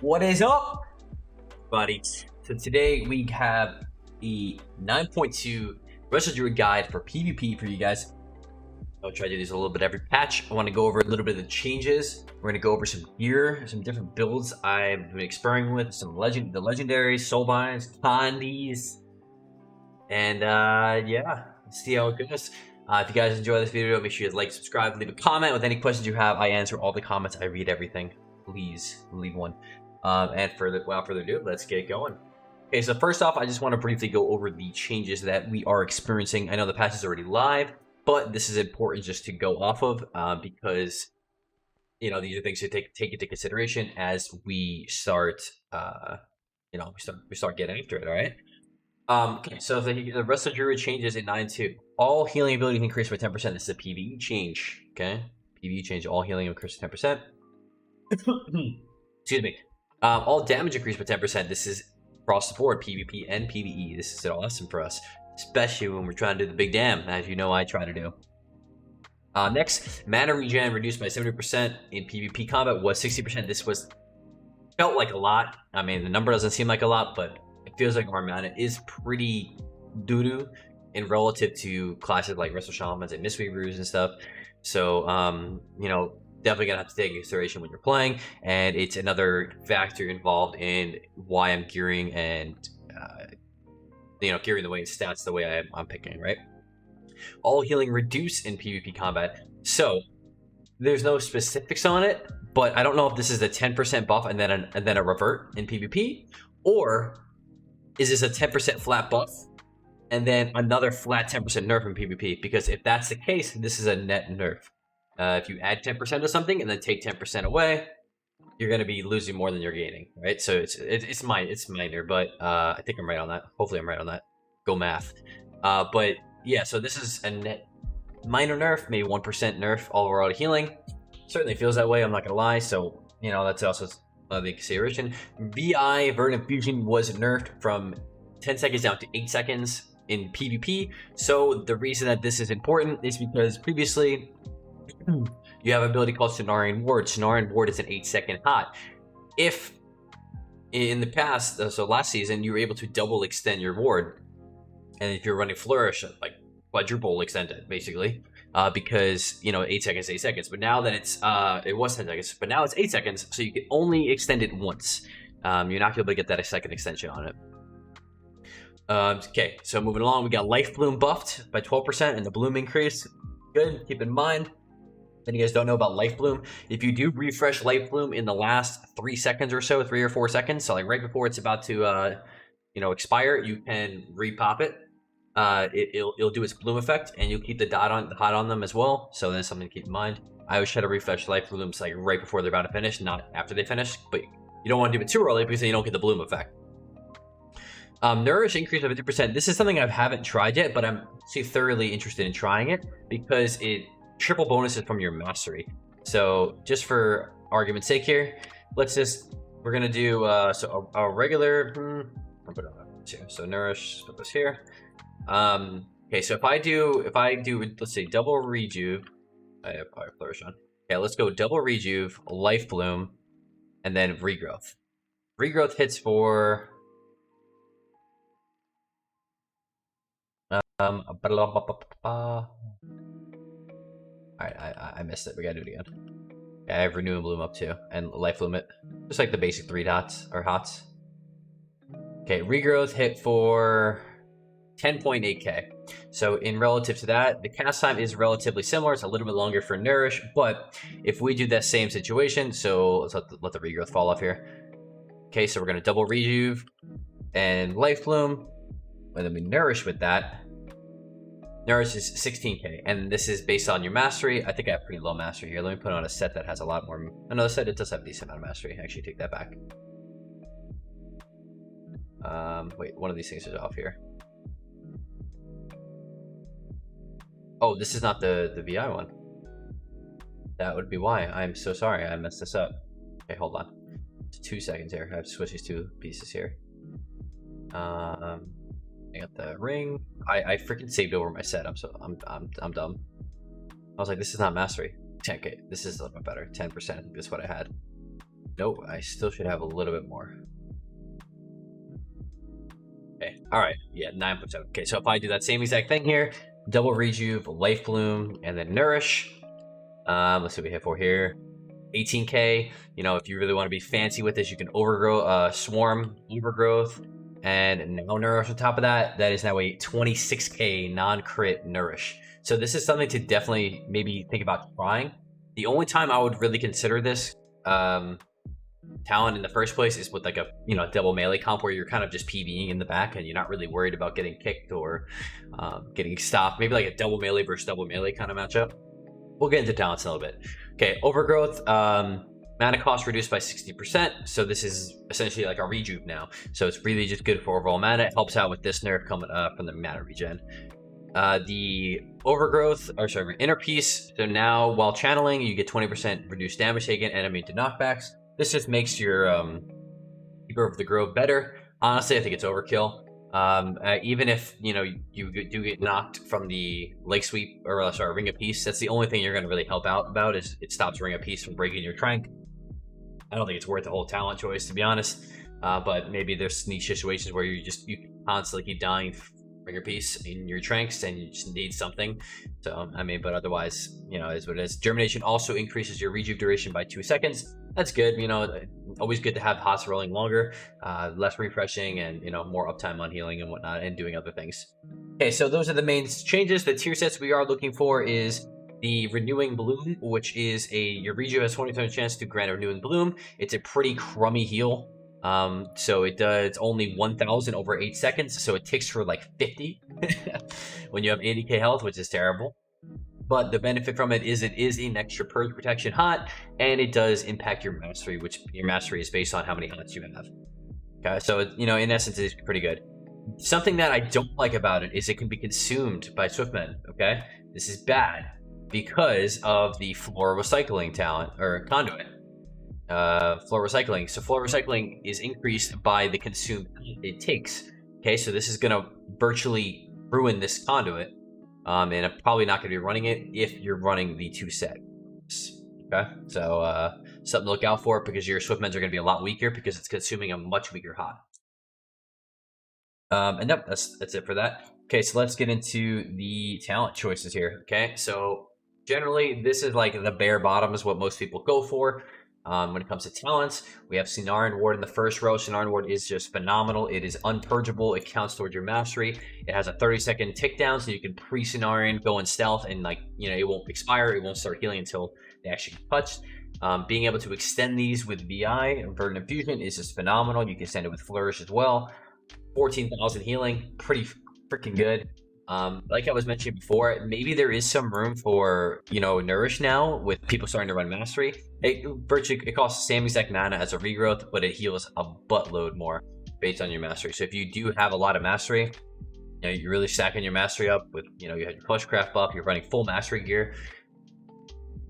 What is up, buddy? So today we have the 9.2 Resto Druid guide for PvP for you guys. I'll try to do these a little bit every patch. I want to go over a little bit of the changes. We're going to go over some gear, some different builds I've been experimenting with, some the legendaries, Soulbinds, Conduits, and yeah, let's see how it goes. If you guys enjoy this video, make sure you like, subscribe, leave a comment with any questions you have. I answer all the comments. I read everything. Please leave one. And without further ado, let's get going. Okay, so first off, I just want to briefly go over the changes that we are experiencing. I know the patch is already live, but this is important just to go off of because you know these are things to take into consideration as we start we start getting after it. All right. Okay, so the Resto Druid changes in 9.2. All healing abilities increase by 10%. This is a PvE change. Okay, PvE change. All healing increase by 10%. Excuse me. All damage increased by 10%. This is across the board, PvP and PvE. This is awesome for us, especially when we're trying to do the big damn, as you know I try to do. Next, mana regen reduced by 70% in PvP combat was 60%. This felt like a lot. I mean, the number doesn't seem like a lot, but it feels like our mana is pretty doo-doo in relative to classes like Resto Shamans and Mistweavers and stuff. So, you know, definitely gonna have to take into consideration when you're playing, and it's another factor involved in why I'm gearing and gearing the way in stats the way I'm picking, right? All healing reduce in PvP combat. So there's no specifics on it, but I don't know if this is a 10% buff and then a revert in PvP, or is this a 10% flat buff and then another flat 10% nerf in PvP? Because if that's the case, this is a net nerf. If you add 10% to something and then take 10% away, you're going to be losing more than you're gaining, right? So it's minor, but I think I'm right on that. Hopefully I'm right on that. Go math. But yeah, so this is a net minor nerf, maybe 1% nerf overall to healing. Certainly feels that way, I'm not going to lie. So, you know, that's also the consideration. VI, Verdant Fusion, was nerfed from 10 seconds down to 8 seconds in PvP. So the reason that this is important is because previously you have an ability called Cenarian Ward. Cenarian Ward is an 8-second hot. If in the past, so last season, you were able to double extend your ward, and if you're running Flourish, like quadruple extend it basically, because you know 8 seconds, 8 seconds. But now that it was 10 seconds, but now it's 8 seconds, so you can only extend it once. You're not able to get that second extension on it. Okay, so moving along, we got Life Bloom buffed by 12% and the bloom increase. Good, keep in mind. Then you guys don't know about Life Bloom. If you do refresh Life Bloom in the last 3 seconds or so, 3 or 4 seconds, so like right before it's about to expire, you can repop it. It'll do its bloom effect, and you'll keep the hot on them as well. So that's something to keep in mind. I always try to refresh Life Blooms like right before they're about to finish, not after they finish. But you don't want to do it too early because then you don't get the bloom effect. Nourish increase by 50%. This is something I haven't tried yet, but I'm actually thoroughly interested in trying it because it triple bonuses from your mastery. So just for argument's sake here, we're gonna do a regular. I'll put it on here. So nourish, put this here. Okay, so if I do let's say double rejuve, I have Fire Flourish on. Okay, let's go double rejuve, Life Bloom, and then regrowth. Regrowth hits for I missed it. We gotta do it again. Yeah, I have Renew and Bloom up too, and Life Bloom it. Just like the basic 3 dots or hots. Okay, regrowth hit for 10.8k. So in relative to that, the cast time is relatively similar. It's a little bit longer for Nourish, but if we do that same situation, so let's let the regrowth fall off here. Okay, so we're gonna double rejuve and Life Bloom, and then we Nourish with that. Nourish is 16k, and this is based on your mastery. I think I have pretty low mastery here. Let me put on a set that has a lot more. Another set, it does have a decent amount of mastery. Actually, take that back. Wait, one of these things is off here. Oh, this is not the VI one. That would be why. I'm so sorry. I messed this up. Okay, hold on. 2 seconds here. I have to switch these 2 pieces here. I got the ring. I freaking saved over my set. I'm dumb. I was like, this is not mastery. 10k. This is a little bit better. 10%. That's what I had. Nope, I still should have a little bit more. Okay, all right, yeah, 9%. Okay, so if I do that same exact thing here, double rejuve, life bloom, and then nourish. Let's see what we have for here. 18k. You know, if you really want to be fancy with this, you can overgrow, swarm, overgrowth, and now nourish on top of that. That is now a 26k non-crit nourish. So this is something to definitely maybe think about trying. The only time I would really consider this talent in the first place is with like a double melee comp where you're kind of just PvEing in the back and you're not really worried about getting kicked or getting stopped. Maybe like a double melee versus double melee kind of matchup. We'll get into talents in a little bit. Okay, overgrowth. Mana cost reduced by 60%. So this is essentially like a rejuve now. So it's really just good for overall mana. It helps out with this nerf coming up from the mana regen. The overgrowth, or sorry, inner piece. So now while channeling, you get 20% reduced damage taken, enemy to knockbacks. This just makes your Keeper of the Grove better. Honestly, I think it's overkill. Even if you do get knocked from the Lake Sweep, or sorry, Ring of Peace, that's the only thing you're going to really help out about is it stops Ring of Peace from breaking your trank. I don't think it's worth the whole talent choice, to be honest. But maybe there's niche situations where you constantly keep dying Ring of Peace in your tranks and you just need something. So I mean, but otherwise, is what it is. Germination also increases your rejuve duration by 2 seconds. That's good. Always good to have HOTS rolling longer, less refreshing, and more uptime on healing and whatnot, and doing other things. Okay, so those are the main changes. The tier sets we are looking for is the Renewing Bloom, which is your rejuve has 20% chance to grant a Renewing Bloom. It's a pretty crummy heal. So it does only 1,000 over 8 seconds, so it ticks for like 50 when you have 80k health, which is terrible. But the benefit from it is an extra purge protection hot, and it does impact your mastery, which your mastery is based on how many hots you have. Okay, so in essence, it's pretty good. Something that I don't like about it is it can be consumed by Swiftmen. Okay, this is bad because of the floor recycling talent or conduit. Floor recycling. So floor recycling is increased by the consumed it takes. Okay, so this is gonna virtually ruin this conduit. And I'm probably not going to be running it if you're running the 2 sets. Okay, so something to look out for because your Swiftmens are going to be a lot weaker because it's consuming a much weaker hot. And yep, that's it for that. Okay, so let's get into the talent choices here. Okay, so generally this is like the bare bottom is what most people go for. When it comes to talents, we have Cenarian Ward in the first row. Cenarian Ward is just phenomenal. It is unpurgeable. It counts towards your mastery. It has a 30-second tick down, so you can pre-Cenarian, go in stealth, and it won't expire. It won't start healing until they actually get touched. Being able to extend these with VI and Verdant Infusion is just phenomenal. You can extend it with Flourish as well. 14,000 healing, pretty freaking good. Like I was mentioning before, maybe there is some room for Nourish now with people starting to run Mastery. It costs the same exact mana as a regrowth, but it heals a buttload more based on your Mastery. So if you do have a lot of Mastery, you're really stacking your Mastery up with you had your Plushcraft buff, you're running full Mastery gear.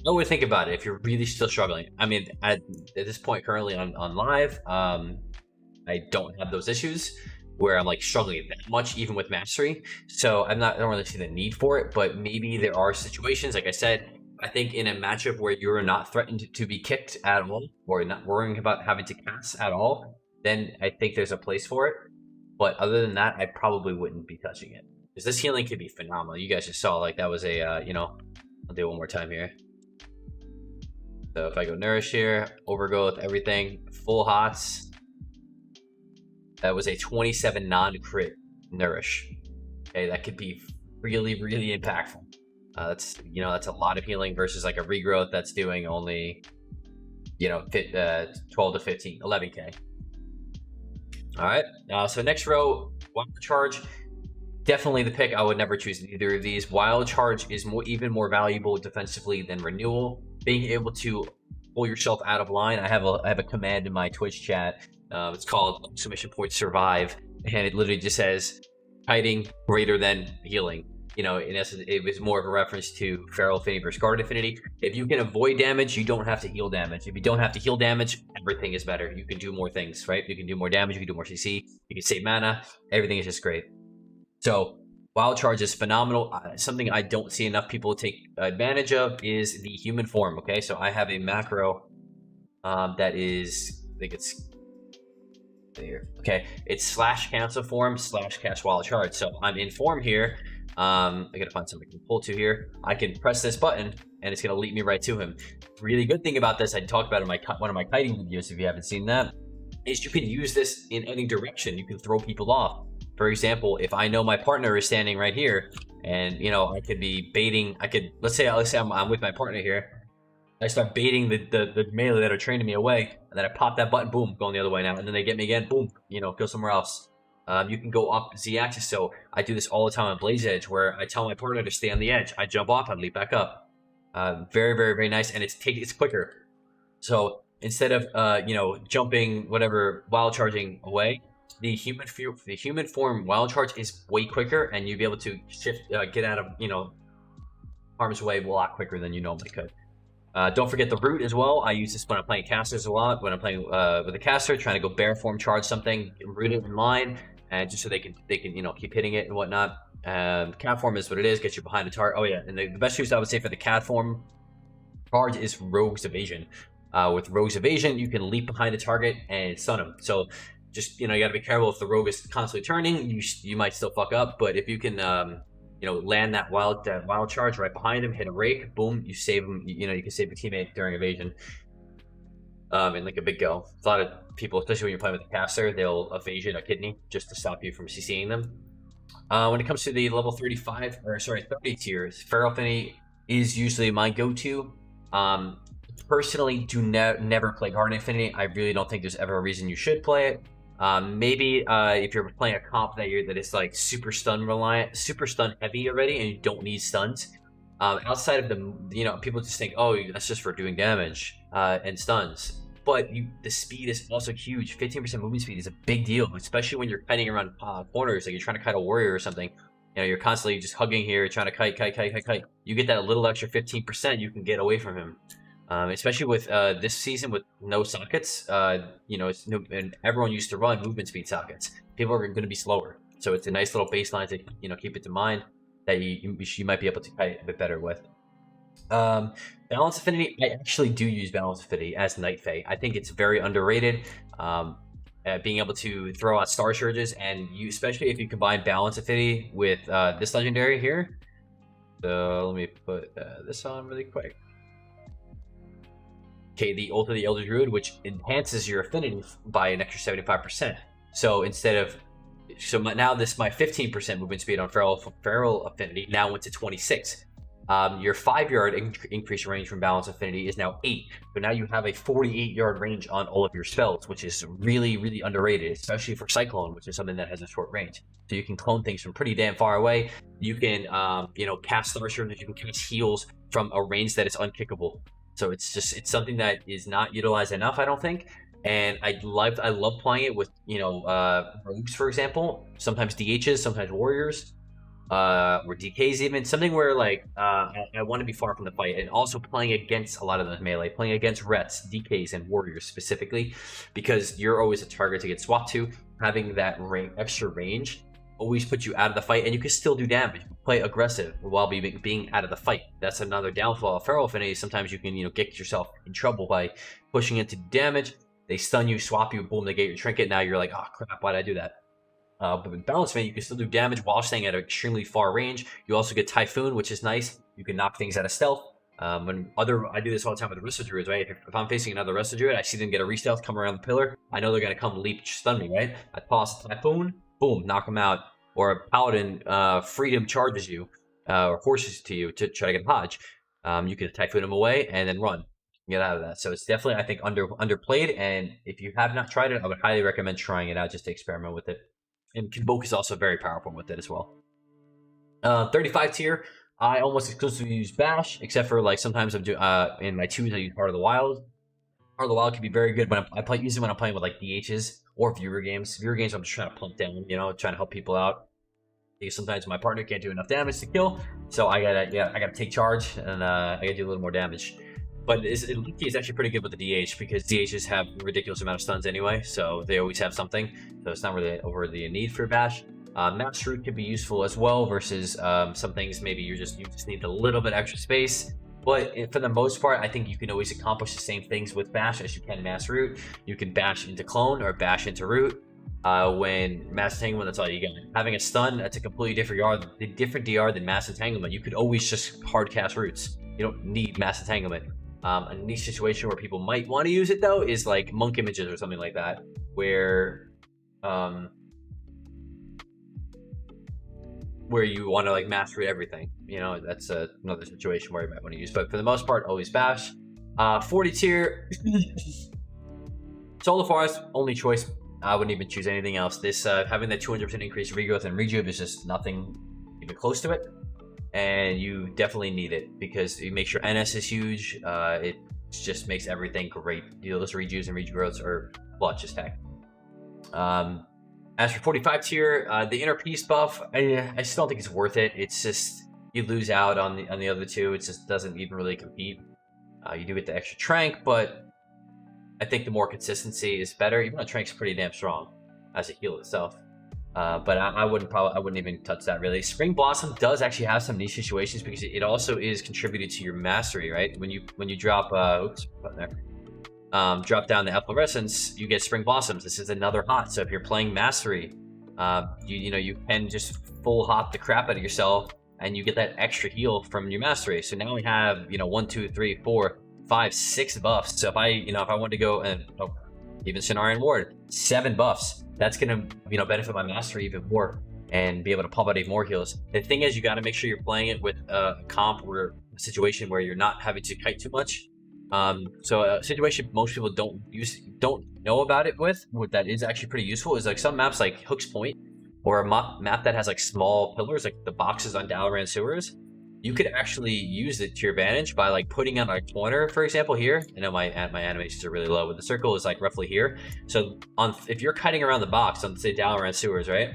I would think about it if you're really still struggling. I mean, at this point currently on live, I don't have those issues where I'm like struggling that much even with mastery, so I don't really see the need for it. But maybe there are situations, like I said, I think in a matchup where you're not threatened to be kicked at all or not worrying about having to cast at all, then I think there's a place for it. But other than that, I probably wouldn't be touching it because this healing could be phenomenal. You guys just saw like that was a I'll do it one more time here. So if I go nourish here, overgrowth, everything, full hots. That was a 27 non-crit nourish. Okay, that could be really, really impactful. That's a lot of healing versus like a regrowth that's doing only 12 to 15, 11k. All right. So next row, Wild Charge. Definitely the pick. I would never choose either of these. Wild Charge is even more valuable defensively than Renewal. Being able to pull yourself out of line. I have a command in my Twitch chat. It's called !survive, and it literally just says kiting greater than healing. In essence, it was more of a reference to Feral Affinity versus Guard Affinity. If you can avoid damage, you don't have to heal damage. If you don't have to heal damage, everything is better. You can do more things, right? You can do more damage, you can do more CC, you can save mana. Everything is just great. So Wild Charge is phenomenal. Something I don't see enough people take advantage of is the human form. Okay, so I have a macro That is, I think it's there. Okay, it's slash cancel form slash cast wild charge. So I'm in form here. I gotta find something I can pull to here. I can press this button and it's gonna lead me right to him. Really good thing about this, I talked about in one of my kiting videos, if you haven't seen that, is you can use this in any direction. You can throw people off. For example, if I know my partner is standing right here, and you know I could be baiting, let's say I'm with my partner here. I start baiting the melee that are training me away, and then I pop that button, boom, going the other way now, and then they get me again, boom, you know, go somewhere else. You can go off the Z-axis, so I do this all the time on Blaze Edge, where I tell my partner to stay on the edge. I jump off, I leap back up. Very, very, very nice, and it's quicker. So instead of you know, jumping, whatever, wild charging away, the human form wild charge is way quicker, and you'll be able to shift, get out of, you know, harm's way a lot quicker than you normally could. Don't forget the root as well. I use this when I'm playing casters a lot. When I'm playing with a caster, trying to go bear form charge something, root it in line, and just so they can you know, keep hitting it and whatnot. Cat form is what it is. Gets you behind the target. Oh yeah, and the best use I would say for the cat form charge is Rogue's Evasion. With Rogue's Evasion, you can leap behind the target and stun him. So just, you know, you got to be careful. If the rogue is constantly turning, you might still fuck up. But if you can you know, land that wild charge right behind him, hit a rake, boom, you save him. You know, you can save your teammate during evasion. And like a big go. A lot of people, especially when you're playing with a caster, they'll evasion a kidney just to stop you from CCing them. When it comes to the level 30 tiers, Feral Affinity is usually my go-to. Personally, do never play Garden Affinity. I really don't think there's ever a reason you should play it. Maybe if you're playing a comp that is like super stun reliant, super stun heavy already, and you don't need stuns. Outside of the, you know, people just think, oh, that's just for doing damage and stuns. But the speed is also huge. 15% movement speed is a big deal, especially when you're kiting around corners, like you're trying to kite a warrior or something. You know, you're constantly just hugging here, trying to kite. You get that little extra 15%, you can get away from him. Especially with this season with no sockets, you know, and everyone used to run movement speed sockets. People are going to be slower, so it's a nice little baseline to, you know, keep it in mind that you might be able to kite a bit better with. Balance Affinity, I actually do use Balance Affinity as Night Fae. I think it's very underrated. Being able to throw out Star Surges, and especially if you combine Balance Affinity with this legendary here. So let me put this on really quick. Okay, the Ult of the Elder Druid, which enhances your affinity by an extra 75%. So instead of, now my 15% movement speed on Feral Affinity now went to 26. Your 5-yard increase range from Balance Affinity is now 8. So now you have a 48-yard range on all of your spells, which is really, really underrated, especially for Cyclone, which is something that has a short range. So you can clone things from pretty damn far away. You can, you know, cast Star Surges, you can cast heals from a range that is unkickable. So it's something that is not utilized enough, I don't think. And I love playing it with, you know, rogues, for example. Sometimes DHs, sometimes warriors, or DKs even. Something where, like, I want to be far from the fight. And also playing against a lot of the melee. Playing against Rets, DKs, and warriors specifically. Because you're always a target to get swapped to. Having that extra range always puts you out of the fight, and you can still do damage. Play aggressive while being out of the fight. That's another downfall of Feral Affinity. Sometimes you can, you know, get yourself in trouble by pushing into damage. They stun you, swap you, boom, they get your trinket. Now you're like, oh crap, why'd I do that? But with Balance Affinity, you can still do damage while staying at an extremely far range. You also get Typhoon, which is nice. You can knock things out of stealth. I do this all the time with the Resto Druids, right? If I'm facing another Resto Druid, I see them get a re-stealth, come around the pillar. I know they're gonna come leap, stun me, right? I toss a Typhoon, boom, knock them out. Or a Paladin Freedom charges you, or forces to you to try to get a Hodge. You can Typhoon them away and then run. Get out of that. So it's definitely, I think, underplayed. And if you have not tried it, I would highly recommend trying it out just to experiment with it. And Convoke is also very powerful with it as well. 35 tier, I almost exclusively use Bash, except for like sometimes I'm in my 2s I use Heart of the Wild. Heart of the Wild can be very good when I use it when I'm playing with like DHs or viewer games. Viewer games, I'm just trying to pump down, you know, trying to help people out. Because sometimes my partner can't do enough damage to kill, so I gotta take charge and I gotta do a little more damage. But it's actually pretty good with the DH because DHs have a ridiculous amount of stuns anyway, so they always have something. So it's not really over the need for Bash. Mass Root can be useful as well versus some things maybe you just need a little bit extra space. But for the most part, I think you can always accomplish the same things with bash as you can mass root. You can bash into clone or bash into root. When mass entanglement, that's all you get. Having a stun, that's a completely different DR than mass entanglement. You could always just hard cast roots. You don't need mass entanglement. A niche situation where people might want to use it though is like monk images or something like that, where you want to like master everything. You know, that's another situation where you might want to use. But for the most part, always bash. 40 tier. Solar Forest, only choice. I wouldn't even choose anything else. This having that 200% increase regrowth and rejuve is just nothing even close to it. And you definitely need it because it makes your NS is huge. It just makes everything great. You know, those rejuves and regrowths are clutch as heck. As for 45 tier, the inner peace buff, I still don't think it's worth it. It's just you lose out on the other two. It just doesn't even really compete. You do get the extra trank, but I think the more consistency is better. Even though Trank's pretty damn strong as a heal itself. But I wouldn't even touch that really. Spring Blossom does actually have some niche situations because it also is contributed to your mastery, right? When you drop drop down the Efflorescence, you get Spring Blossoms. This is another hot. So if you're playing mastery, you can just full hop the crap out of yourself and you get that extra heal from your mastery. So now we have 1, 2, 3, 4, 5, 6 buffs. So if I want to go and even Cenarian Ward, 7 buffs. That's gonna benefit my mastery even more and be able to pump out even more heals. The thing is, you got to make sure you're playing it with a comp or a situation where you're not having to kite too much. So a situation most people don't know about it with, what that is actually pretty useful is like some maps like Hook's Point or a map that has like small pillars, like the boxes on Dalaran Sewers. You could actually use it to your advantage by like putting out a corner, for example, here. I know my animations are really low, but the circle is like roughly here. So if you're kiting around the box on say Dalaran Sewers, right?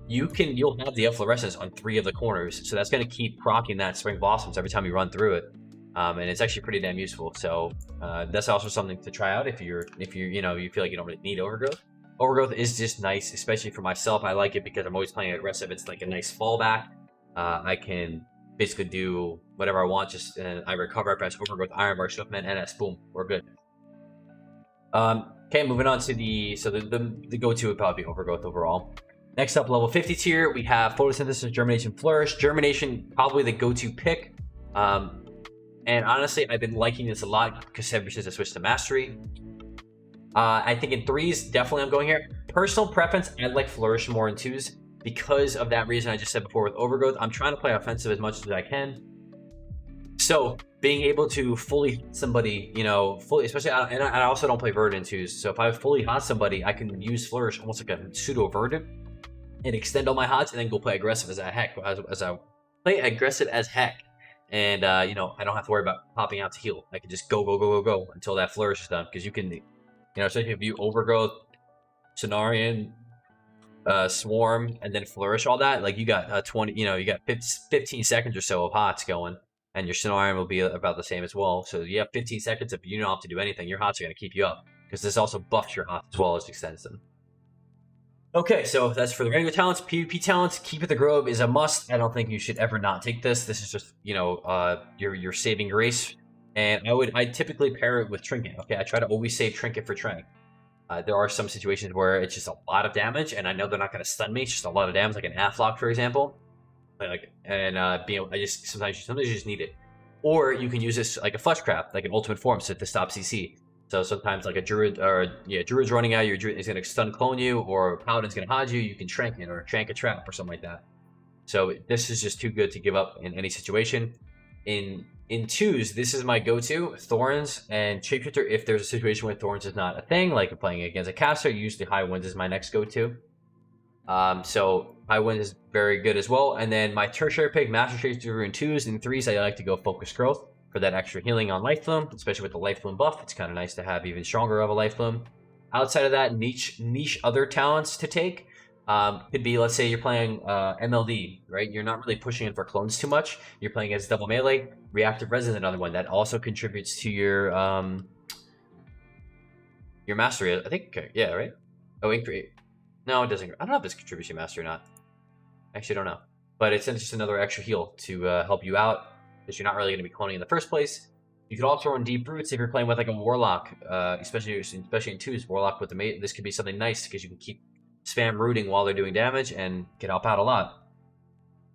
You'll have the Efflorescence on 3 of the corners. So that's going to keep proccing that Spring Blossoms every time you run through it. And it's actually pretty damn useful. So that's also something to try out if you feel like you don't really need Overgrowth. Overgrowth is just nice, especially for myself. I like it because I'm always playing aggressive. It's like a nice fallback. I can basically do whatever I want, just I recover, I press Overgrowth, Iron Bar, Swiftman, NS, boom, we're good. Okay, moving on to the go-to would probably be Overgrowth overall. Next up, level 50 tier, we have Photosynthesis, Germination, Flourish. Germination, probably the go-to pick. And honestly, I've been liking this a lot because ever since I switched to Mastery. I think in 3s, definitely I'm going here. Personal preference, I like Flourish more in 2s. Because of that reason I just said before with Overgrowth, I'm trying to play offensive as much as I can. So being able to fully hit somebody, fully, especially, and I also don't play Verdant in 2s. So if I fully hot somebody, I can use Flourish almost like a pseudo Verdant and extend all my hots and then go play aggressive as heck. As I play aggressive as heck. And, I don't have to worry about popping out to heal. I can just go until that Flourish is done. Because you can, especially if you Overgrowth, Cenarian, Swarm, and then Flourish all that, like you got 15 seconds or so of hots going, and your Cenarian will be about the same as well. So you have 15 seconds if you don't have to do anything. Your hots are going to keep you up because this also buffs your hots as well as extends them. Okay, so that's for the regular talents. PvP talents, Keep It the Grove is a must. I don't think you should ever not take this. This is just your saving grace, and I typically pair it with Trinket. Okay, I try to always save Trinket for Trank. There are some situations where it's just a lot of damage, and I know they're not going to stun me. It's just a lot of damage, like an Afflock, for example. Sometimes you just need it. Or you can use this like a Fleshcraft, like an ultimate form, to stop CC. So sometimes like a Druid, Druid's running out, your Druid is going to stun clone you, or Paladin's going to hide you. You can Trank it, or Trank a trap, or something like that. So this is just too good to give up in any situation. In 2s, this is my go-to, Thorns and Shapeshifter. If there's a situation where Thorns is not a thing, like I'm playing against a caster, usually High Winds is my next go-to. So High Winds is very good as well. And then my tertiary pick, Master Shapeshifter in 2s. In 3s, I like to go Focus Growth for that extra healing on Life Bloom, especially with the Life Bloom buff. It's kind of nice to have even stronger of a Life Bloom. Outside of that, niche other talents to take. Could be, let's say you're playing MLD, right? You're not really pushing in for clones too much. You're playing as double melee. Reactive Res is another one that also contributes to your mastery. I think, yeah, right? Oh, increase. No, it doesn't. I don't know if this contributes to your mastery or not. Actually, I don't know. But it's just another extra heal to help you out. because you're not really going to be cloning in the first place. You could also run deep roots if you're playing with like a warlock, especially in twos. Warlock with the mate, this could be something nice because you can keep spam rooting while they're doing damage and can help out a lot.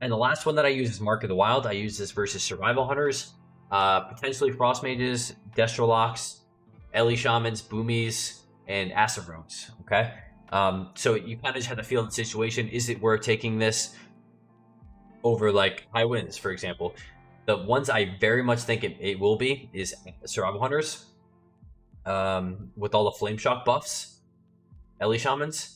And the last one that I use is Mark of the Wild. I use this versus survival hunters, potentially frost mages, destrolocks, Ellie shamans, boomies, and acid rogues. Okay, so you kind of just have to feel the situation. Is it worth taking this over like high winds, for example? The ones I very much think it will be is survival hunters, with all the flame shock buffs, Ellie shamans.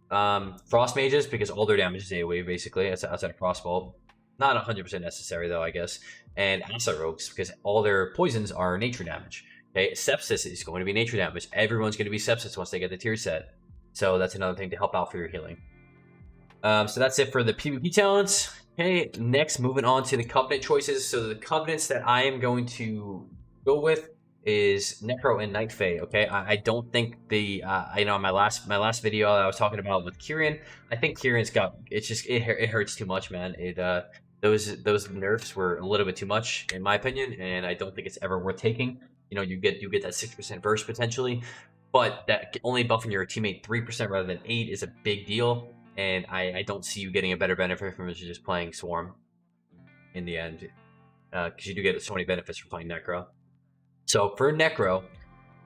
Frost mages, because all their damage is AoE basically outside of crossbow. Not 100% necessary though, I guess. And acid rogues, because all their poisons are nature damage. Okay, sepsis is going to be nature damage. Everyone's going to be sepsis once they get the tier set. So that's another thing to help out for your healing. So that's it for the PvP talents. Okay, next moving on to the covenant choices. So the covenants that I am going to go with is Necro and Night Fae. Okay, I don't think the I know my last video I was talking about with Kyrian. I think Kyrian's got it hurts too much, man. Those nerfs were a little bit too much in my opinion, and I don't think it's ever worth taking. You know, you get that 6% burst potentially, but that only buffing your teammate 3% rather than 8 is a big deal, and I don't see you getting a better benefit from just playing Swarm in the end, because you do get so many benefits from playing Necro. So for Necro,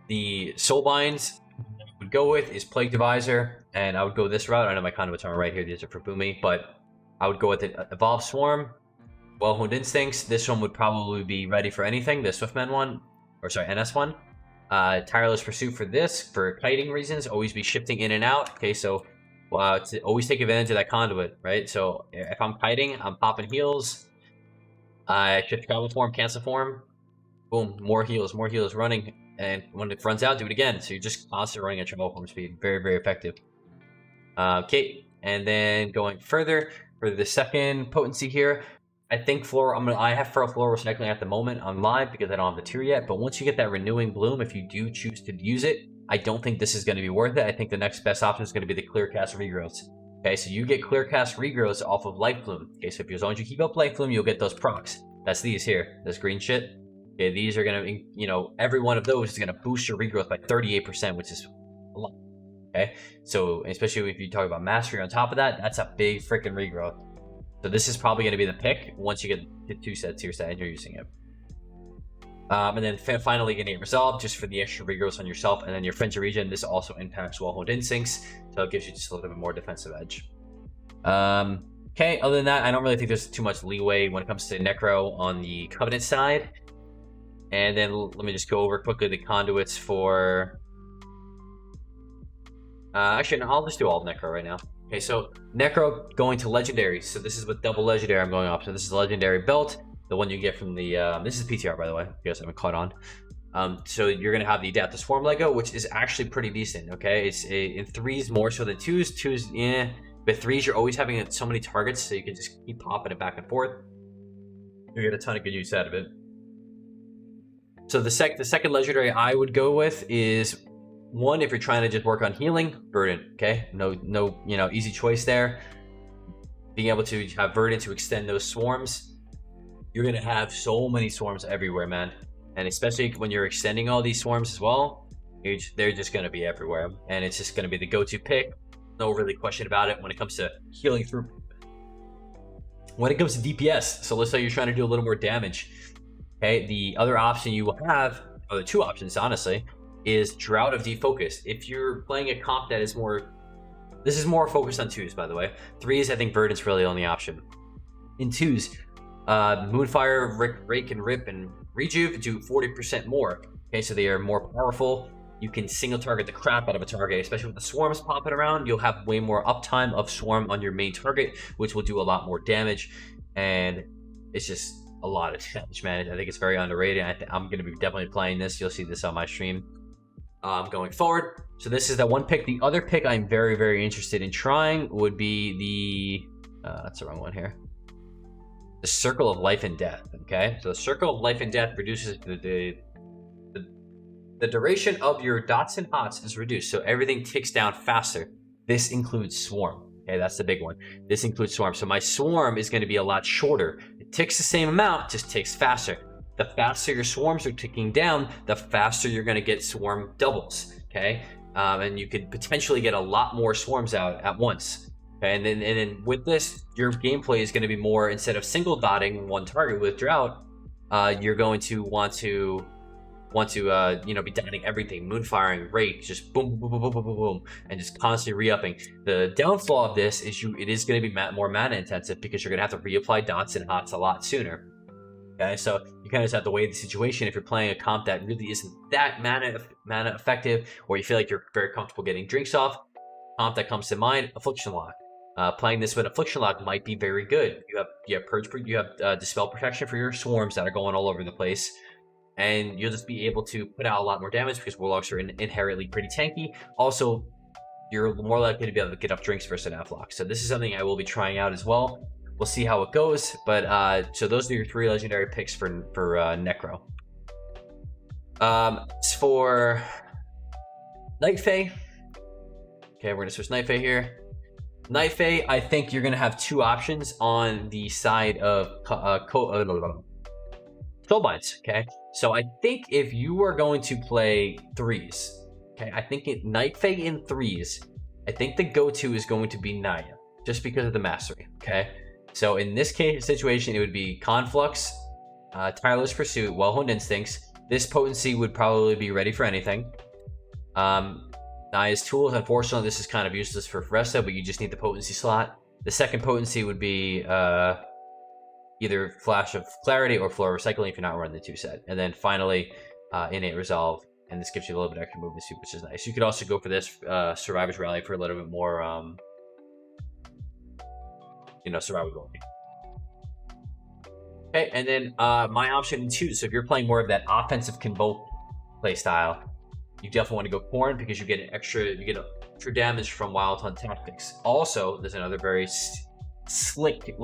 the Soulbinds I would go with is Plague Divisor, and I would go this route. I know my Conduits aren't right here; these are for Boomy, but I would go with it. Evolve Swarm, Well-Honed Instincts. This one would probably be ready for anything. The Swiftman one, or sorry, NS one. Tireless Pursuit for this, for kiting reasons. Always be shifting in and out. Okay, so to always take advantage of that Conduit, right? So if I'm kiting, I'm popping heals. I shift travel form, cancel form. Boom, more heals running, and when it runs out, do it again. So you're just constantly running at travel form speed. Very, very effective. Okay, and then going further for the second potency here, I think I have floral recycling at the moment on live because I don't have the tier yet. But once you get that renewing bloom, if you do choose to use it, I don't think this is going to be worth it. I think the next best option is going to be the clear cast regrowths. Okay, so you get clear cast regrowths off of life bloom. Okay, so as long as you keep up life bloom, you'll get those procs. That's these here, this green shit. Okay, these are gonna, you know, every one of those is gonna boost your regrowth by 38%, which is a lot. Okay, so especially if you talk about mastery on top of that, that's a big freaking regrowth. So this is probably gonna be the pick once you get the 2 sets tier set and you're using it. And then finally, Innate Resolve, just for the extra regrowths on yourself, and then your Frenzy Regen. This also impacts Well-Honed Instincts, so it gives you just a little bit more defensive edge. Okay, other than that, I don't really think there's too much leeway when it comes to Necro on the Covenant side. And then let me just go over quickly the Conduits for... actually, no, I'll just do all of Necro right now. Okay, so Necro going to Legendary. So this is with double Legendary I'm going off. So this is Legendary Belt, the one you get from the... this is PTR, by the way, if you guys haven't caught on. So you're going to have the Adaptive Swarm Lego, which is actually pretty decent, okay? It's in 3s more so than 2s. 2s, yeah. But 3s, you're always having so many targets, so you can just keep popping it back and forth. You get a ton of good use out of it. So the second legendary I would go with is one, if you're trying to just work on healing, Verdant. Okay, no, you know, easy choice there. Being able to have Verdant to extend those swarms, you're gonna have so many swarms everywhere, man. And especially when you're extending all these swarms as well, they're just gonna be everywhere, and it's just gonna be the go-to pick. No really question about it when it comes to healing through. When it comes to DPS, so let's say you're trying to do a little more damage. Okay, the other option you will have, or the 2 options honestly, is Drought of Defocus. If you're playing a comp that is more, this is more focused on 2s, by the way. 3s, I think Verdant's really the only option. In 2s, Moonfire, Rake, and Rip, and Rejuve do 40% more. Okay, so they are more powerful. You can single target the crap out of a target, especially with the swarms popping around. You'll have way more uptime of swarm on your main target, which will do a lot more damage. And it's just a lot of damage, man. I think it's very underrated. I'm going to be definitely playing this. You'll see this on my stream going forward. So this is that one pick. The other pick I'm very, very interested in trying would be the... that's the wrong one here. The Circle of Life and Death, okay? So the Circle of Life and Death reduces the duration of your dots and hots is reduced, so everything ticks down faster. This includes Swarm. Okay, that's the big one. This includes Swarm. So my Swarm is going to be a lot shorter. ticks the same amount, just ticks faster. The faster your swarms are ticking down, the faster you're going to get swarm doubles, okay? And you could potentially get a lot more swarms out at once. Okay? And then with this, your gameplay is going to be more, instead of single dotting one target with Drought, you're going to want to be dotting everything, moonfiring, rake, just boom, boom, boom, boom, boom, boom, boom, and just constantly re-upping. The downfall of this is it is going to be more mana intensive because you're going to have to reapply dots and hots a lot sooner. Okay, so you kind of just have to weigh the situation. If you're playing a comp that really isn't that mana effective, or you feel like you're very comfortable getting drinks off, comp that comes to mind, Affliction Lock. Playing this with Affliction Lock might be very good. You have Purge, you have Dispel Protection for your swarms that are going all over the place, and you'll just be able to put out a lot more damage because Warlocks are inherently pretty tanky. Also, you're more likely to be able to get up drinks versus an F-Lock. So this is something I will be trying out as well. We'll see how it goes, but so those are your 3 legendary picks for Necro. As for Night Fae, okay, we're gonna switch Night Fae here. Night Fae, I think you're gonna have 2 options on the side of Soulbinds. Okay, so I think if you are going to play 3s, okay, I think Night Fae in 3s, I think the go-to is going to be Naya, just because of the mastery. Okay. So in this situation, it would be Conflux, Tireless Pursuit, Well-Honed Instincts. This potency would probably be ready for anything. Naya's Tools, unfortunately, this is kind of useless for Resto, but you just need the potency slot. The second potency would be either Flash of Clarity or Floor of Recycling if you're not running the 2 set. And then finally, Innate Resolve, and this gives you a little bit extra movement speed, which is nice. You could also go for this Survivor's Rally for a little bit more survivability. Okay, and then my option in 2. So if you're playing more of that offensive Convoke playstyle, you definitely want to go Corn because you get extra damage from Wild Hunt tactics. Also, there's another very slick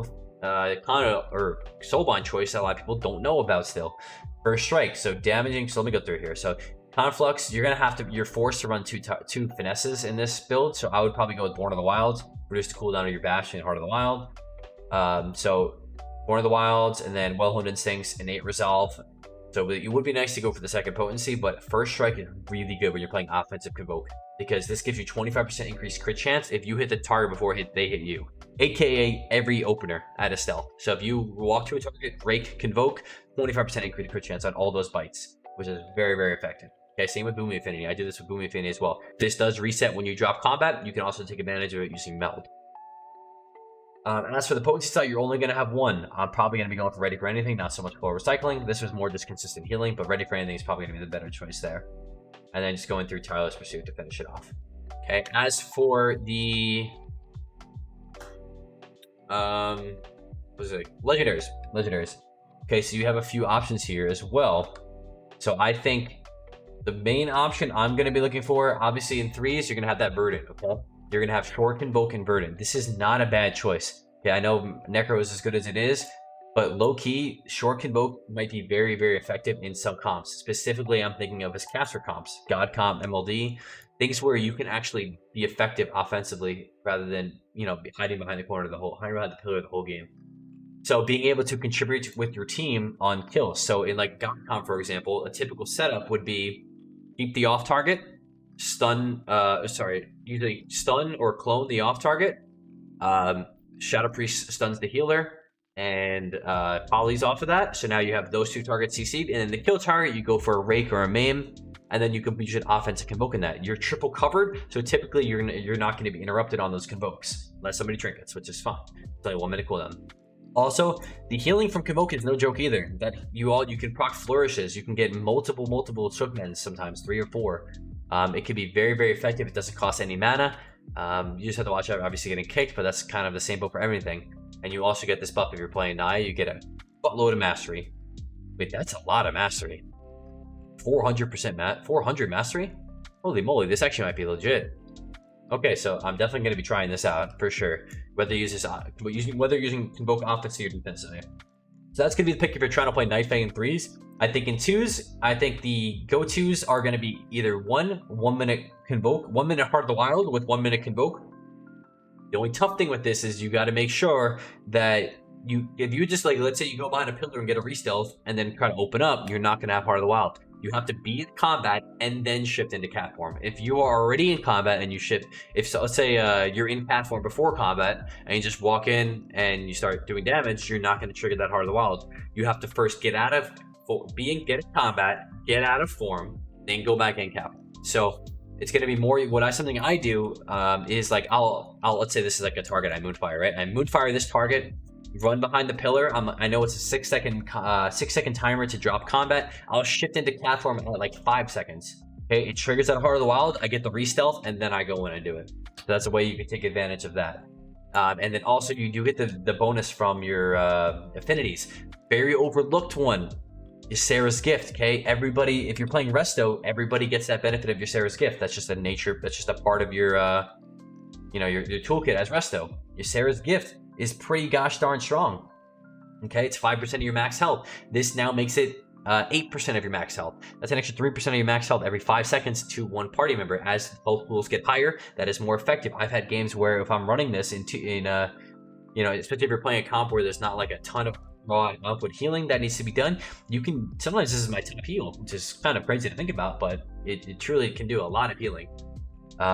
Soulbind choice that a lot of people don't know about still. First Strike, so damaging. So let me go through here. So Conflux, you're forced to run two finesses in this build. So I would probably go with Born of the Wilds. Reduce the cooldown of your Bash and Heart of the Wild. So Born of the Wilds, and then Well-Honed Instincts, Innate Resolve. So it would be nice to go for the second potency, but First Strike is really good when you're playing offensive Convoke, because this gives you 25% increased crit chance if you hit the target before they hit you, aka every opener at a stealth. So if you walk to a target, Rake, Convoke, 25% increased crit chance on all those bites, which is very, very effective. Okay, same with Booming Affinity. I do this with Booming Affinity as well. This does reset when you drop combat. You can also take advantage of it using Meld. And as for the potency style, you're only going to have 1. I'm probably going to be going for Ready for Anything, not so much Core Recycling. This was more just consistent healing, but Ready for Anything is probably going to be the better choice there. And then just going through Tireless Pursuit to finish it off. Okay, as for the legendaries. Okay, so you have a few options here as well. So I think the main option I'm going to be looking for, obviously in 3s, you're going to have that Verdant, okay? You're going to have Short Convoke and Verdant. This is not a bad choice. Okay, I know Necro is as good as it is, but low-key, Short Convoke might be very, very effective in some comps. Specifically, I'm thinking of as caster comps, God Comp, MLD, things where you can actually be effective offensively rather than, hiding behind the corner of hiding behind the pillar of the whole game. So being able to contribute with your team on kills. So in like God Comp, for example, a typical setup would be keep the off target, usually stun or clone the off target. Shadow Priest stuns the healer and polys off of that. So now you have those 2 targets CC'd, and then the kill target, you go for a Rake or a Maim, and then you can use an offensive Convoke in that. You're triple covered, so typically you're not going to be interrupted on those Convokes unless somebody trinkets, which is fine. It's like 1 minute cooldown. Also, the healing from Convoke is no joke either. That you can proc Flourishes. You can get multiple Shookmens, sometimes 3 or 4. It can be very, very effective. It doesn't cost any mana. You just have to watch out, obviously, getting kicked, but that's kind of the same boat for everything. And you also get this buff if you're playing Naya. You get a buttload of mastery. Wait, that's a lot of mastery. 400 mastery? Holy moly, this actually might be legit. Okay, so I'm definitely going to be trying this out for sure. Whether you're using Convoke offensively or defensively. So that's going to be the pick if you're trying to play Night Fae in 3s. I think in 2s, I think the go-tos are going to be either 1 minute Convoke, 1 minute Heart of the Wild with 1 minute Convoke. The only tough thing with this is you got to make sure that if you just like, let's say you go behind a pillar and get a re-stealth and then try to open up, you're not gonna have Heart of the Wild. You have to be in combat and then shift into cat form. If you are already in combat and you shift, if so, let's say you're in cat form before combat and you just walk in and you start doing damage, you're not going to trigger that Heart of the Wild. You have to first get out of get in combat, get out of form, then go back in cat. So it's going to be more something I do is like I'll let's say this is like a target I moonfire, right? I moonfire this target, run behind the pillar. I know it's a 6 second timer to drop combat. I'll shift into cat form at like 5 seconds. Okay, it triggers that Heart of the Wild. I get the re-stealth, and then I go in and do it. So that's a way you can take advantage of that. And then also you do get the bonus from your affinities. Very overlooked one is Sarah's Gift. Okay, everybody, if you're playing Resto, everybody gets that benefit of your Sarah's Gift. That's just a nature. That's just a part of your your toolkit as Resto. Your Sarah's Gift is pretty gosh darn strong. Okay, it's 5% of your max health. This now makes it 8% of your max health. That's an extra 3% of your max health every 5 seconds to one party member. As both pools get higher, that is more effective. I've had games where if I'm running this especially if you're playing a comp where there's not like a ton of raw output healing that needs to be done, you can, sometimes this is my top heal, which is kind of crazy to think about, but it truly can do a lot of healing.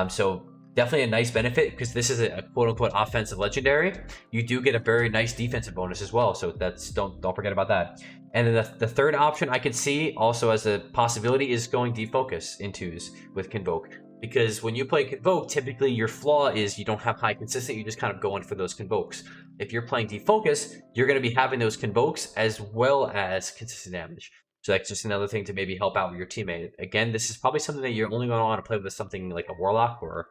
So definitely a nice benefit, because this is a quote-unquote offensive legendary. You do get a very nice defensive bonus as well, so that's don't forget about that. And then the third option I could see also as a possibility is going defocus in twos with Convoke, because when you play Convoke, typically your flaw is you don't have high consistent, you just kind of go in for those Convokes. If you're playing defocus, you're going to be having those Convokes as well as consistent damage. So that's just another thing to maybe help out with your teammate. Again, this is probably something that you're only going to want to play with something like a Warlock, or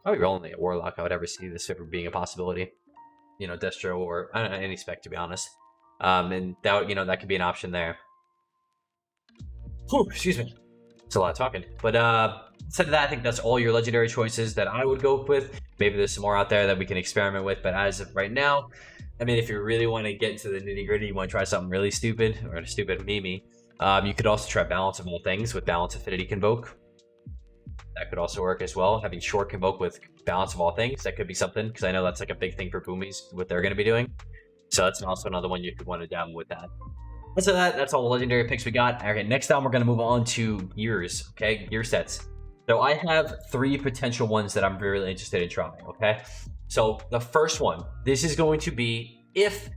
probably only a Warlock I would ever see this ever being a possibility. Destro or any spec, to be honest. And that that could be an option there. Whew, excuse me. It's a lot of talking. But instead of that, I think that's all your legendary choices that I would go with. Maybe there's some more out there that we can experiment with, but as of right now, I mean, if you really want to get into the nitty gritty, you want to try something really stupid, or a stupid meme, you could also try Balance of All Things with Balance Affinity Convoke. That could also work as well. Having short Convoke with Balance of All Things, that could be something, because I know that's like a big thing for Boomies, what they're going to be doing. So that's also another one you could want to dabble with that. So that's all the legendary picks we got. Okay, next time we're going to move on to gears, okay? Gear sets. So I have 3 potential ones that I'm really interested in trying, okay? So the first one, this is going to be if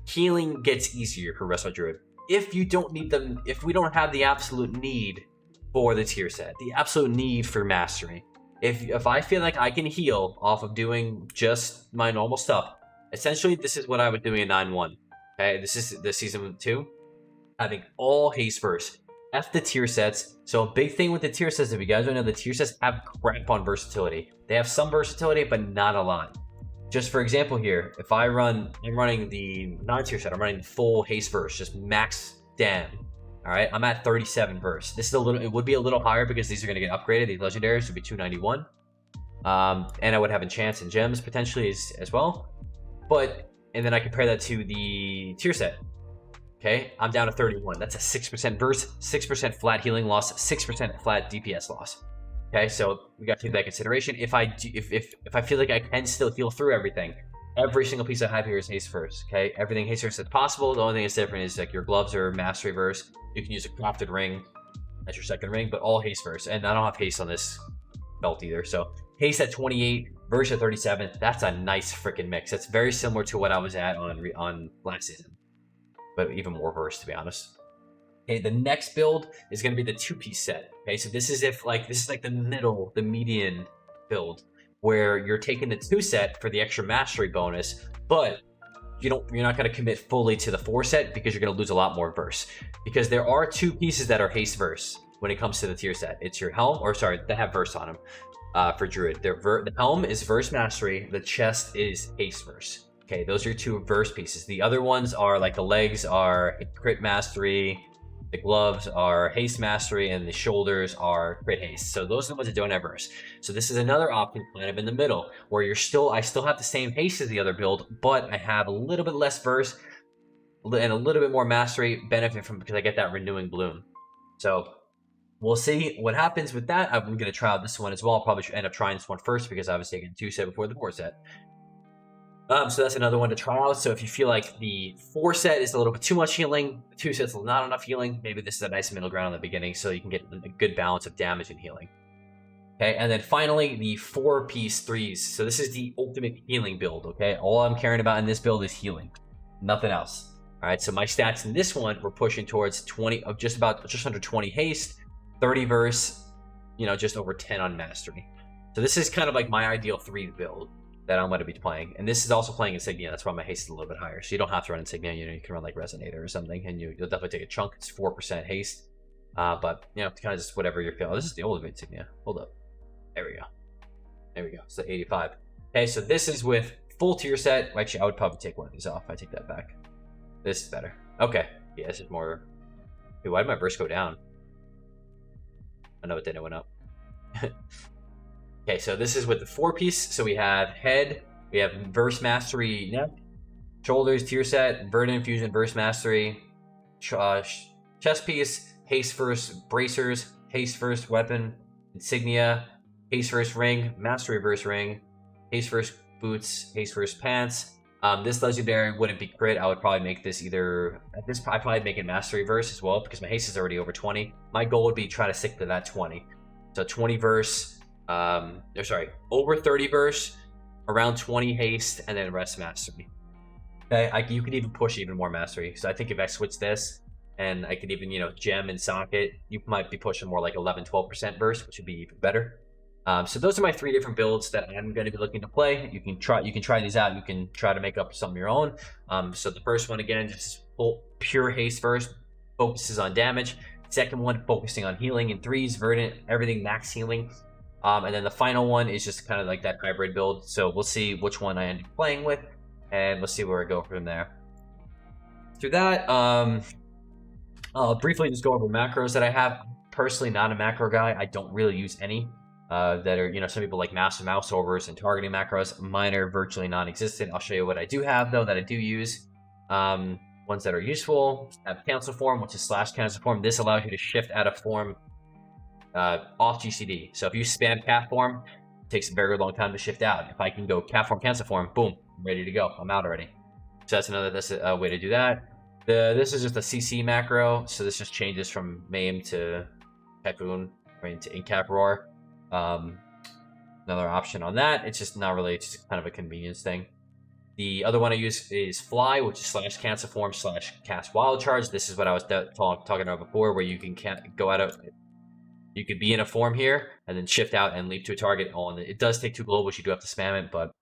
healing gets easier for Resto Druid. If you don't need them, if we don't have the absolute need for the tier set, the absolute need for mastery. If I feel like I can heal off of doing just my normal stuff, essentially this is what I would do in 9-1. Okay, this is the season 2. Having all haste first. F the tier sets. So a big thing with the tier sets, if you guys don't know, the tier sets have crap on versatility. They have some versatility, but not a lot. Just for example here, if I'm running the non-tier set, I'm running full haste verse, just max dam. All right, I'm at 37 verse. This is it would be a little higher because these are going to get upgraded. These legendaries would be 291. And I would have enchants and gems potentially as well. And then I compare that to the tier set. Okay, I'm down to 31. That's a 6% verse, 6% flat healing loss, 6% flat DPS loss. Okay, so we got to take that consideration. If I feel like I can still heal through everything, every single piece I have here is haste first. Okay, everything haste first is possible. The only thing that's different is like your gloves are mastery verse. You can use a crafted ring as your second ring, but all haste first. And I don't have haste on this belt either. So haste at 28, verse at 37. That's a nice freaking mix. That's very similar to what I was at on last season, but even more verse, to be honest. Okay, the next build is going to be the 2-piece set. Okay, so this is like the median build where you're taking the 2 set for the extra mastery bonus, but you're not going to commit fully to the 4 set because you're going to lose a lot more verse. Because there are 2 pieces that are haste verse when it comes to the tier set. It's your helm, or sorry, they have verse on them for Druid. The helm is verse mastery. The chest is haste verse. Okay, those are your 2 verse pieces. The other ones are like the legs are crit mastery, the gloves are haste mastery, and the shoulders are crit haste. So those are the ones that don't have verse. So this is another option kind of in the middle where I still have the same haste as the other build, but I have a little bit less verse and a little bit more mastery benefit from because I get that renewing bloom. So we'll see what happens with that. I'm going to try out this one as well. I'll probably end up trying this one first because I was taking 2 set before the 4 set. So that's another one to try out. So if you feel like the 4 set is a little bit too much healing, the 2 set's not enough healing, maybe this is a nice middle ground in the beginning so you can get a good balance of damage and healing. Okay, and then finally, the 4-piece 3s. So this is the ultimate healing build, okay? All I'm caring about in this build is healing. Nothing else. All right, so my stats in this one, we're pushing towards 20, of just under 20 haste, 30 verse, you know, just over 10 on mastery. So this is kind of like my ideal 3 build that I'm going to be playing. And this is also playing Insignia. That's why my haste is a little bit higher. So you don't have to run Insignia. You know, you can run like Resonator or something, and you'll definitely take a chunk. It's 4% haste. But, you know, kind of just whatever you're feeling. This is the ultimate Insignia. Hold up. There we go. There we go. So 85. Okay, so this is with full tier set. Actually, I would probably take one of these off. I take that back. This is better. Okay. Yeah, this is more... Dude, why did my verse go down? I know it didn't. It went up. Okay, so this is with the 4-piece. So we have head, we have verse mastery neck, shoulders tier set, verdant infusion verse mastery, chest piece, haste first bracers, haste first weapon, insignia, haste first ring, mastery verse ring, haste first boots, haste first pants. This legendary wouldn't be crit. I would probably make this either at this. I'd probably make it mastery verse as well because my haste is already over 20. My goal would be try to stick to that 20. So 20 verse. Over 30 verse, around 20 haste, and then rest mastery. Okay, you could even push even more mastery. So I think if I switch this, and I could even, you know, gem and socket, you might be pushing more like 11-12% verse, which would be even better. So those are my 3 different builds that I'm going to be looking to play. You can try these out. You can try to make up some of your own. So the first one, again, just full pure haste first, focuses on damage. Second one, focusing on healing in 3s, verdant, everything max healing. And then the final one is just kind of like that hybrid build. So we'll see which one I end up playing with, and we'll see where I go from there. Through that, I'll briefly just go over macros that I have. Personally, not a macro guy. I don't really use any that are, you know, some people like massive mouse overs and targeting macros. Mine are virtually non-existent. I'll show you what I do have, though, that I do use. Ones that are useful. I have cancel form, which is / cancel form. This allows you to shift out of form off GCD. So if you spam cat form, it takes a very long time to shift out. If I can go cat form, cancel form, boom, I'm ready to go. I'm out already. So that's a way to do that. This is just a CC macro. So this just changes from Maim to Typhoon, right, to Incap Roar. Another option on that. It's just not really, it's just kind of a convenience thing. The other one I use is Fly, which is / cancel form / cast wild charge. This is what I was talking about before, where you can go out of... You could be in a form here and then shift out and leap to a target. On it does take 2 globals. You do have to spam it, but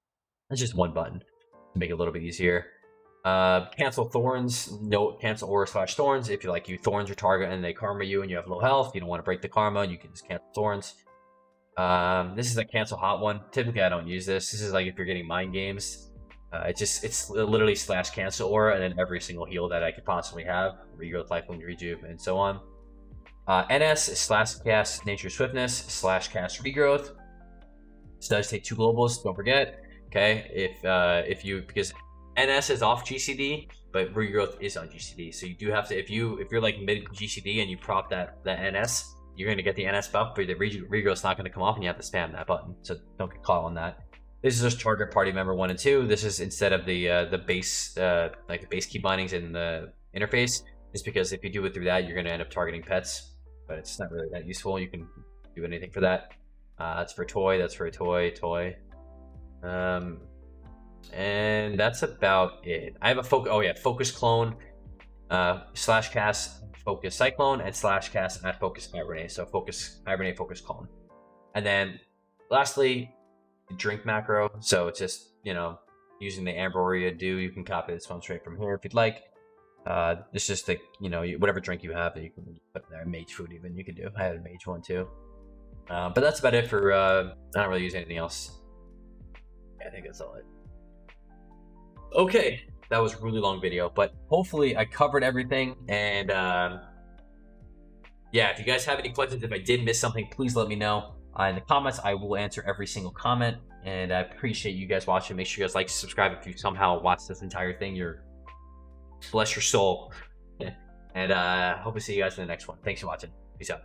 it's just one button to make it a little bit easier. Cancel thorns. No, cancel aura / thorns. If you thorns your target and they karma you and you have low health, you don't want to break the karma, you can just cancel thorns. This is a cancel hot one. Typically, I don't use this. This is like if you're getting mind games. It's literally / cancel aura and then every single heal that I could possibly have. Regrowth, life wound, rejuve, and so on. NS is / cast nature swiftness / cast regrowth. This does take 2 globals, don't forget. Okay, because NS is off GCD, but regrowth is on GCD. So you do have to, if you're like mid GCD and you prop that NS, you're gonna get the NS buff, but the regrowth's not gonna come off, and you have to spam that button. So don't get caught on that. This is just target party member 1 and 2. This is instead of the base like the base key bindings in the interface. Just because if you do it through that, you're gonna end up targeting pets. But it's not really that useful. You can do anything for that. That's for toy. That's for a toy. And that's about it. I have a focus clone, / cast focus cyclone, and / cast at focus hibernate. So focus hibernate, focus clone. And then lastly, drink macro. So it's just, you know, using the Ambroria do. You can copy this one straight from here if you'd like. It's just the, you know, whatever drink you have that you can put in there. Mage food even you can do. I had a mage one too. But that's about it for, I don't really use anything else. I think that's all it. Okay, that was a really long video, but hopefully I covered everything. And yeah, if you guys have any questions, if I did miss something, please let me know in the comments. I will answer every single comment, and I appreciate you guys watching. Make sure you guys like, subscribe if you somehow watched this entire thing. Bless your soul. And hope to see you guys in the next one. Thanks for watching. Peace out.